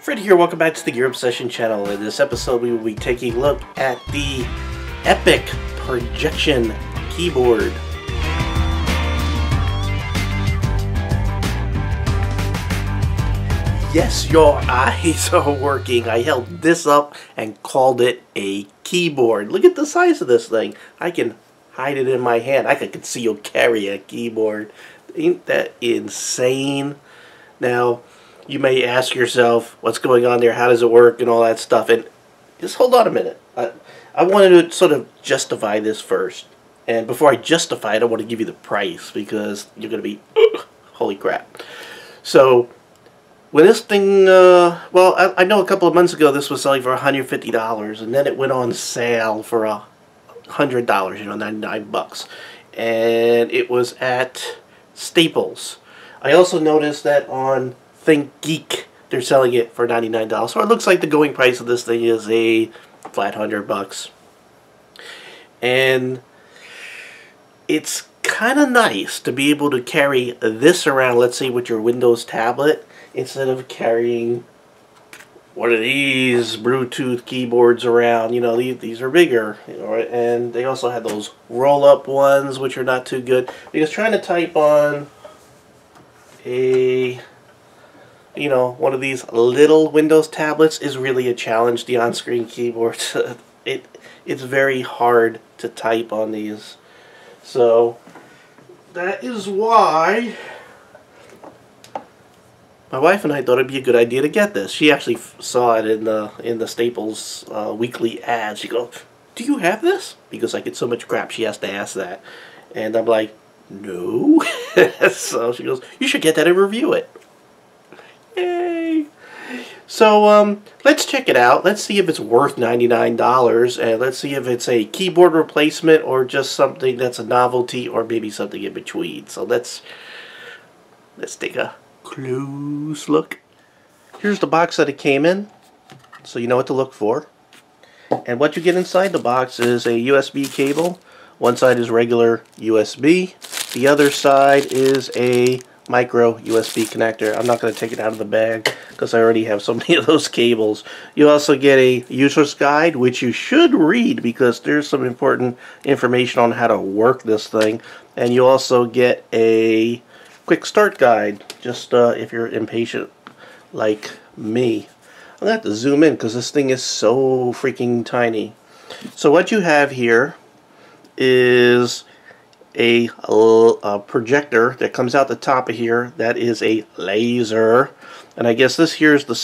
Fred here, welcome back to the Gear Obsession channel. In this episode we will be taking a look at the Epic Projection Keyboard. Yes, your eyes are working. I held this up and called it a keyboard. Look at the size of this thing. I can hide it in my hand. I can conceal carry a keyboard. Ain't that insane? Now, you may ask yourself, what's going on there, how does it work, and all that stuff. And just hold on a minute. I wanted to sort of justify this first. And before I justify it, I want to give you the price, because you're going to be, holy crap. So, when this thing, well, I know a couple of months ago this was selling for $150, and then it went on sale for $100, you know, 99 bucks. And it was at Staples. I also noticed that on ThinkGeek, they're selling it for $99. So it looks like the going price of this thing is a flat $100. And it's kind of nice to be able to carry this around, let's say with your Windows tablet, instead of carrying one of these Bluetooth keyboards around. You know, these are bigger, you know, and they also have those roll-up ones, which are not too good, because trying to type on a, you know, one of these little Windows tablets is really a challenge. The on-screen keyboards, it's very hard to type on these. So that is why my wife and I thought it'd be a good idea to get this. She actually saw it in the Staples weekly ad. She goes, "Do you have this?" Because I get so much crap, she has to ask that, and I'm like, "No." So she goes, "You should get that and review it." Yay! So let's check it out. Let's see if it's worth $99, and let's see if it's a keyboard replacement or just something that's a novelty, or maybe something in between. So let's take a close look. Here's the box that it came in, so you know what to look for. And what you get inside the box is a USB cable. One side is regular USB. The other side is a micro USB connector. I'm not going to take it out of the bag because I already have so many of those cables. You also get a user's guide, which you should read because there's some important information on how to work this thing. And you also get a quick start guide, just if you're impatient like me. I'm going to have to zoom in because this thing is so freaking tiny. So what you have here is a projector that comes out the top of here. That is a laser, and I guess this here is the,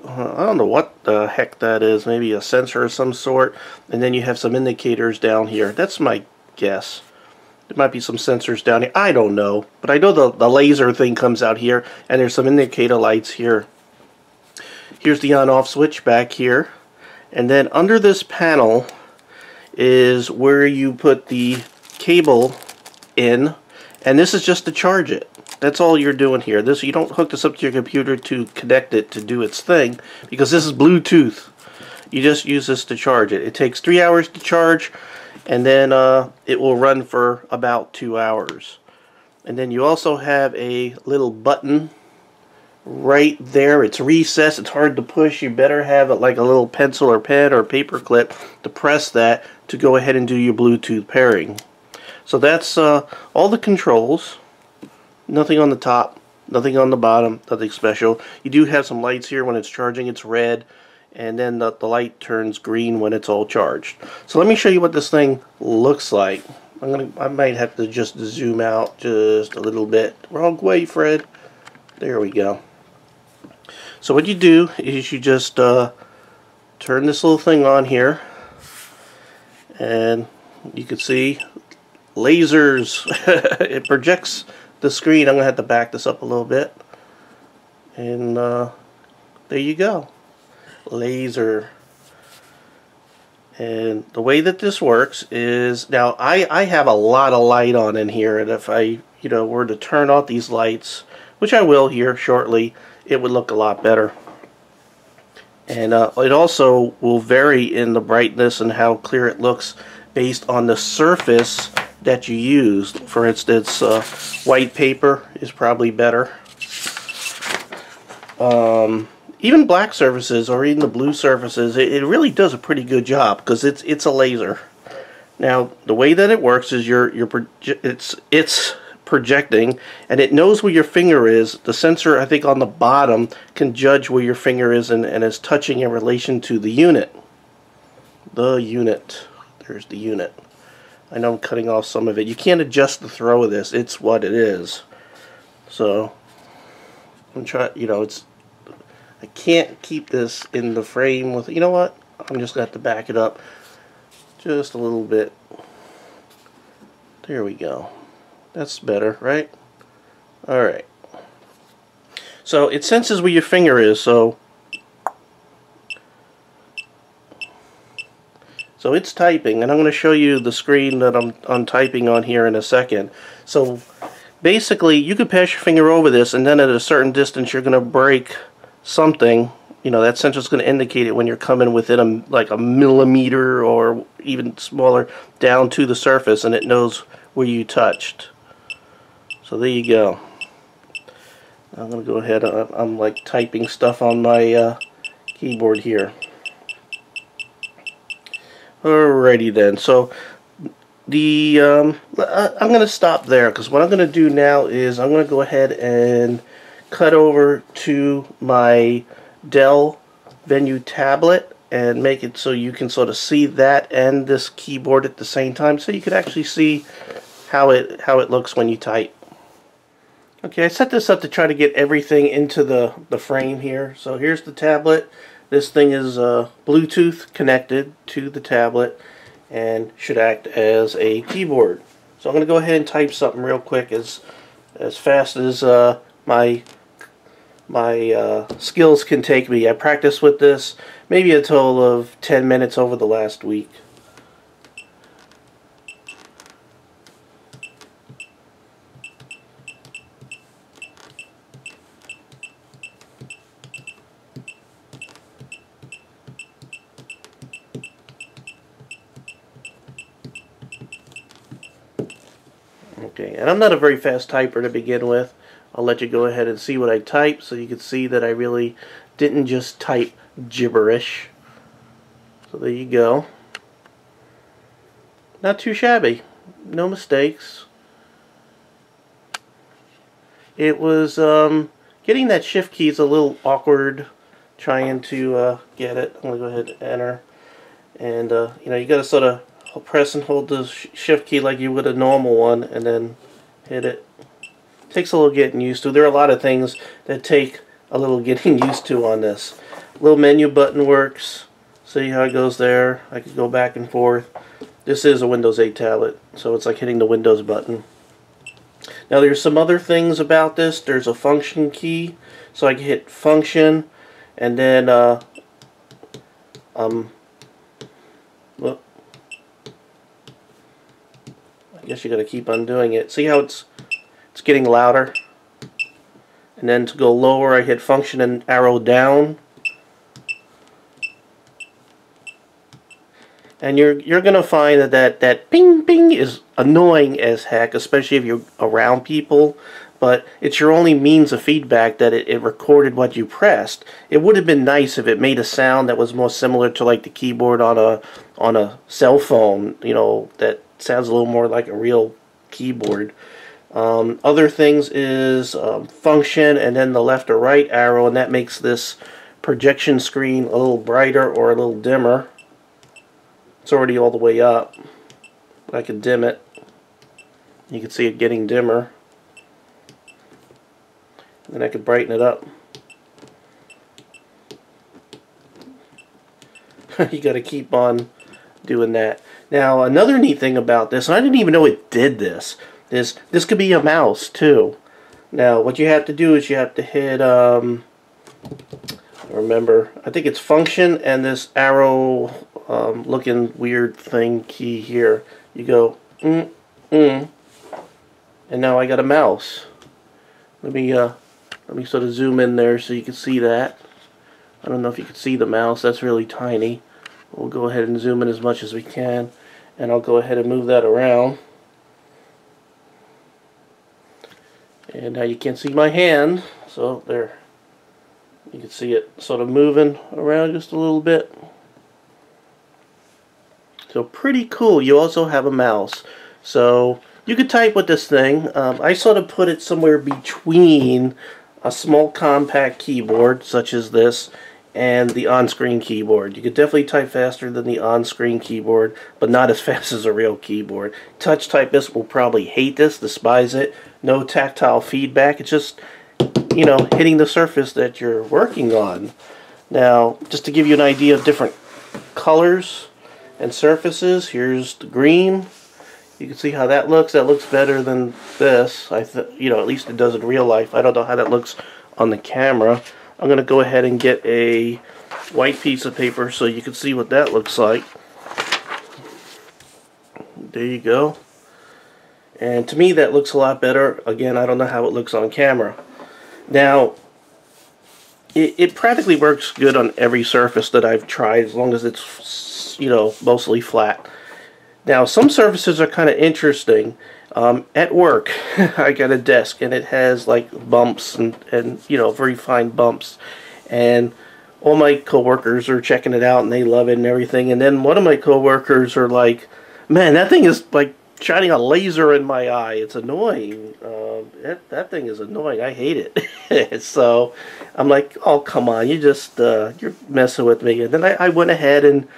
I don't know what the heck that is, maybe a sensor of some sort, and then you have some indicators down here. That's my guess. There might be some sensors down here, I don't know, but I know the laser thing comes out here, and there's some indicator lights here. Here's the on-off switch back here, and then under this panel is where you put the cable in, and this is just to charge it. That's all you're doing here. This, you don't hook this up to your computer to connect it to do its thing, because this is Bluetooth. You just use this to charge it. It takes 3 hours to charge, and then it will run for about 2 hours. And then you also have a little button right there. It's recessed. It's hard to push. You better have it like a little pencil or pen or paper clip to press that to go ahead and do your Bluetooth pairing. So that's all the controls. Nothing on the top, nothing on the bottom, nothing special. You do have some lights here. When it's charging, it's red, and then the light turns green when it's all charged. So let me show you what this thing looks like. I might have to just zoom out just a little bit. Wrong way, Fred. There we go. So what you do is you just turn this little thing on here, and you can see lasers. It projects the screen. I'm going to have to back this up a little bit. And there you go. Laser. And the way that this works is, now I have a lot of light on in here, and if I were to turn off these lights, which I will here shortly, it would look a lot better. And it also will vary in the brightness and how clear it looks based on the surface that you used. For instance, white paper is probably better. even black surfaces or even the blue surfaces, it really does a pretty good job because it's a laser. Now the way that it works is it's projecting, and it knows where your finger is. The sensor, I think, on the bottom can judge where your finger is and is touching in relation to the unit. The unit. There's the unit. I know I'm cutting off some of it. You can't adjust the throw of this. It's what it is. So I'm trying. You know, I can't keep this in the frame with. You know what? I'm just gonna have to back it up just a little bit. There we go. That's better, right? Alright. So it senses where your finger is, so it's typing, and I'm going to show you the screen that I'm typing on here in a second. So basically, you could pass your finger over this, and then at a certain distance you're going to break something. You know, that sensor's going to indicate it when you're coming within like a millimeter or even smaller down to the surface, and it knows where you touched. So there you go. I'm going to go ahead. I'm like typing stuff on my keyboard here. Alrighty then. So the I'm going to stop there because what I'm going to do now is I'm going to go ahead and cut over to my Dell Venue tablet and make it so you can sort of see that and this keyboard at the same time, so you can actually see how it looks when you type. Okay, I set this up to try to get everything into the frame here. So here's the tablet. This thing is Bluetooth connected to the tablet and should act as a keyboard. So I'm going to go ahead and type something real quick as fast as my skills can take me. I practiced with this maybe a total of 10 minutes over the last week. Okay, and I'm not a very fast typer to begin with. I'll let you go ahead and see what I type so you can see that I really didn't just type gibberish. So there you go. Not too shabby. No mistakes. It was getting that shift key is a little awkward trying to get it. I'm going to go ahead and enter. And you know, you got to sort of press and hold the shift key like you would a normal one and then hit it. Takes a little getting used to. There are a lot of things that take a little getting used to on this. Little menu button works. See how it goes there? I can go back and forth. This is a Windows 8 tablet, so it's like hitting the Windows button. Now there's some other things about this. There's a function key, so I can hit function, and then well, I guess you got to keep on doing it. See how it's getting louder? And then to go lower, I hit function and arrow down. And you're gonna find that ping ping is annoying as heck, especially if you're around people. But it's your only means of feedback that it recorded what you pressed. It would have been nice if it made a sound that was more similar to like the keyboard on a cell phone. You know, that sounds a little more like a real keyboard. Other things is function and then the left or right arrow, and that makes this projection screen a little brighter or a little dimmer. It's already all the way up. I can dim it. You can see it getting dimmer. And I can brighten it up. You got to keep on doing that. Now another neat thing about this, and I didn't even know it did this, is this could be a mouse too. Now what you have to do is you have to hit, remember, I think it's function and this arrow looking weird thing key here. You go and now I got a mouse. Let me sort of zoom in there so you can see that. I don't know if you can see the mouse. That's really tiny. We'll go ahead and zoom in as much as we can, and I'll go ahead and move that around. And now you can't see my hand, so there. You can see it sort of moving around just a little bit. So pretty cool. You also have a mouse. So you could type with this thing. I sort of put it somewhere between a small compact keyboard, such as this, and the on-screen keyboard. You could definitely type faster than the on-screen keyboard, but not as fast as a real keyboard. Touch typists will probably hate this, despise it. No tactile feedback. It's just, you know, hitting the surface that you're working on. Now, just to give you an idea of different colors and surfaces, here's the green. You can see how that looks. That looks better than this. You know, at least it does in real life. I don't know how that looks on the camera. I'm going to go ahead and get a white piece of paper so you can see what that looks like. There you go. And to me that looks a lot better. Again, I don't know how it looks on camera. Now, it practically works good on every surface that I've tried, as long as it's, you know, mostly flat. Now, some surfaces are kind of interesting. At work, I got a desk, and it has like bumps and you know, very fine bumps. And all my coworkers are checking it out, and they love it and everything. And then one of my coworkers are like, "Man, that thing is like shining a laser in my eye. It's annoying. That thing is annoying. I hate it." So I'm like, "Oh, come on, you're messing with me." And then I went ahead and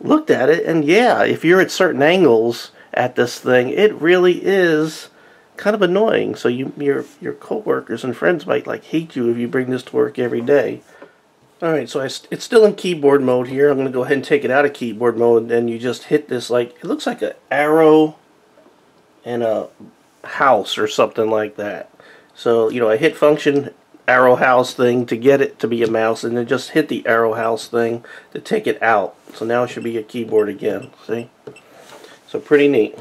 looked at it, and yeah, if you're at certain angles at this thing, it really is kind of annoying. So your coworkers and friends might like hate you if you bring this to work every day. Alright, so it's still in keyboard mode here. I'm going to go ahead and take it out of keyboard mode, and you just hit this, like, it looks like an arrow and a house or something like that. So, you know, I hit function arrow house thing to get it to be a mouse, and then just hit the arrow house thing to take it out. So now it should be a keyboard again. See? So pretty neat.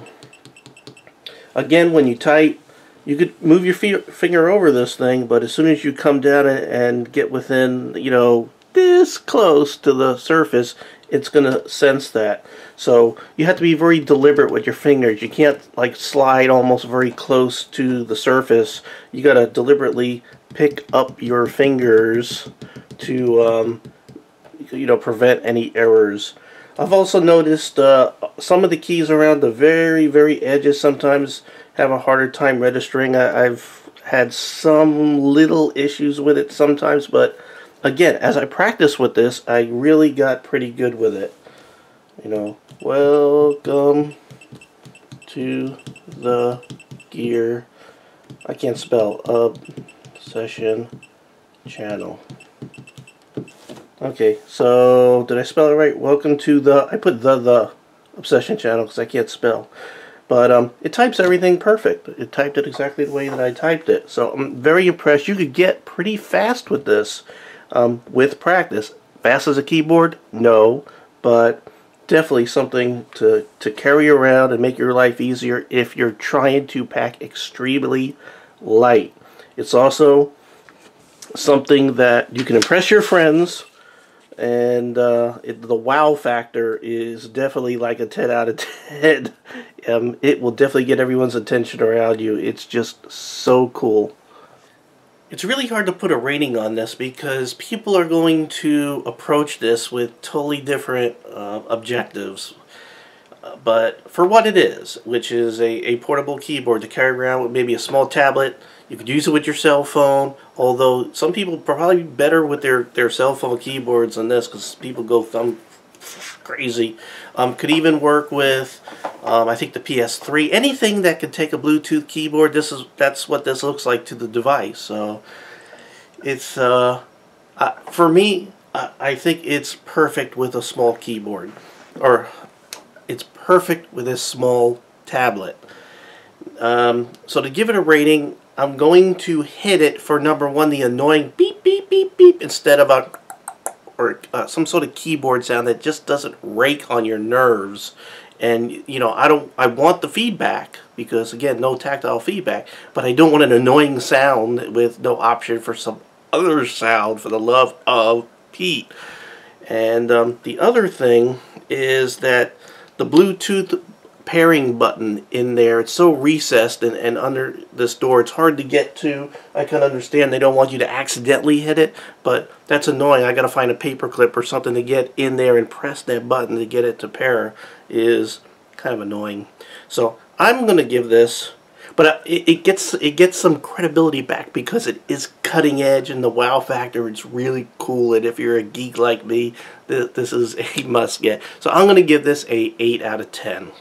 Again, when you type, you could move your finger over this thing, but as soon as you come down and get within, you know, this close to the surface, it's going to sense that. So you have to be very deliberate with your fingers. You can't like slide almost very close to the surface. You got to deliberately pick up your fingers to you know, prevent any errors. I've also noticed some of the keys around the very edges sometimes have a harder time registering. I've had some little issues with it sometimes, but again, as I practice with this, I really got pretty good with it. You know, welcome to the gear, I can't spell, obsession channel. Okay, so did I spell it right? Welcome to the, I put the obsession channel because I can't spell. But it types everything perfect. It typed it exactly the way that I typed it. So I'm very impressed. You could get pretty fast with this with practice. Fast as a keyboard? No. But definitely something to carry around and make your life easier if you're trying to pack extremely light. It's also something that you can impress your friends, and the wow factor is definitely like a 10 out of 10. It will definitely get everyone's attention around you. It's just so cool. It's really hard to put a rating on this because people are going to approach this with totally different objectives. But for what it is, which is a portable keyboard to carry around with maybe a small tablet, you could use it with your cell phone, although some people probably better with their cell phone keyboards than this because people go thumb crazy. Could even work with, I think, the PS3. Anything that can take a Bluetooth keyboard, that's what this looks like to the device. So it's, for me, I think it's perfect with a small keyboard. Or it's perfect with this small tablet. So to give it a rating, I'm going to hit it for number one, the annoying beep beep beep beep, instead of some sort of keyboard sound that just doesn't rake on your nerves. And you know, I want the feedback because again, no tactile feedback, but I don't want an annoying sound with no option for some other sound, for the love of Pete. And the other thing is that the Bluetooth pairing button in there. It's so recessed and under this door, it's hard to get to. I can understand they don't want you to accidentally hit it, but that's annoying. I gotta find a paper clip or something to get in there and press that button to get it to pair. Is kind of annoying. So I'm gonna give this, but it gets some credibility back because it is cutting edge and the wow factor. It's really cool, and if you're a geek like me, this is a must get. So I'm gonna give this a 8 out of 10.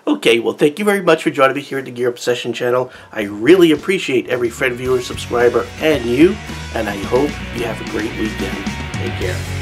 Okay, well, thank you very much for joining me here at the Gear Obsession channel. I really appreciate every friend, viewer, subscriber, and you, and I hope you have a great weekend. Take care.